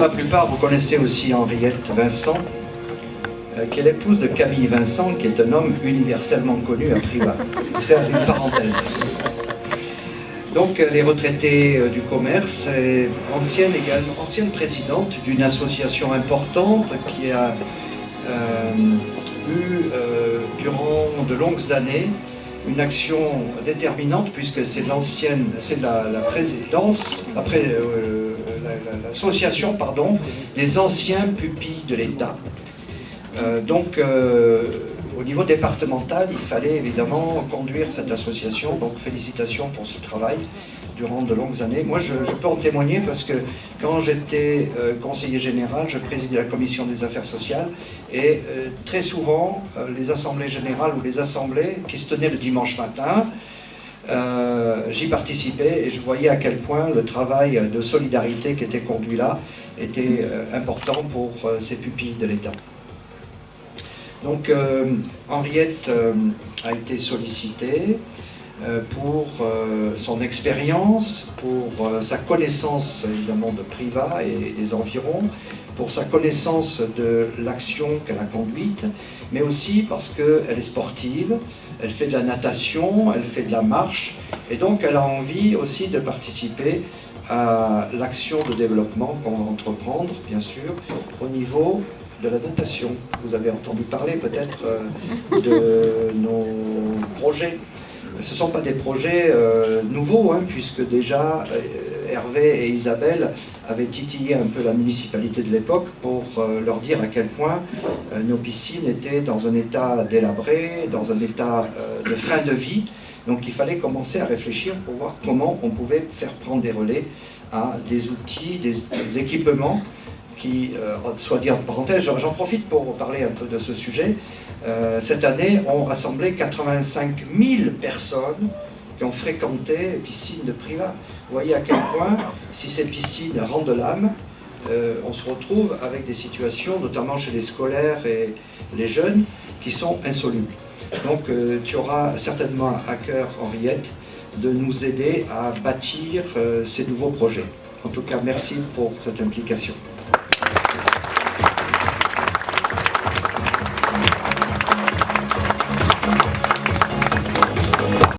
la plupart, vous connaissez aussi Henriette Vincent, qui est l'épouse de Camille Vincent, qui est un homme universellement connu à Privas. Je vais faire une parenthèse. Donc, elle est retraitée du commerce, et ancienne présidente d'une association importante qui a eu, durant de longues années, une action déterminante, puisque c'est la présidence, après l'association, pardon, des anciens pupilles de l'État. Donc, au niveau départemental, il fallait évidemment conduire cette association, donc félicitations pour ce travail durant de longues années. Moi, je peux en témoigner parce que quand j'étais conseiller général, je présidais la commission des affaires sociales et très souvent, les assemblées générales ou les assemblées qui se tenaient le dimanche matin, j'y participais et je voyais à quel point le travail de solidarité qui était conduit là était important pour ces pupilles de l'État. Donc, Henriette a été sollicitée pour son expérience, pour sa connaissance évidemment de Privas et des environs, pour sa connaissance de l'action qu'elle a conduite, mais aussi parce qu'elle est sportive, elle fait de la natation, elle fait de la marche, et donc elle a envie aussi de participer à l'action de développement qu'on va entreprendre, bien sûr, au niveau de la natation. Vous avez entendu parler peut-être de nos projets. Ce ne sont pas des projets nouveaux, hein, puisque déjà Hervé et Isabelle avaient titillé un peu la municipalité de l'époque pour leur dire à quel point nos piscines étaient dans un état délabré, dans un état de fin de vie. Donc il fallait commencer à réfléchir pour voir comment on pouvait faire prendre des relais à des outils, des équipements qui, soit dit en parenthèse, j'en profite pour parler un peu de ce sujet. Cette année, on rassemblait 85 000 personnes qui ont fréquenté les piscines de Privas. Vous voyez à quel point, si ces piscines rendent l'âme, on se retrouve avec des situations, notamment chez les scolaires et les jeunes, qui sont insolubles. Donc tu auras certainement à cœur, Henriette, de nous aider à bâtir ces nouveaux projets. En tout cas, merci pour cette implication.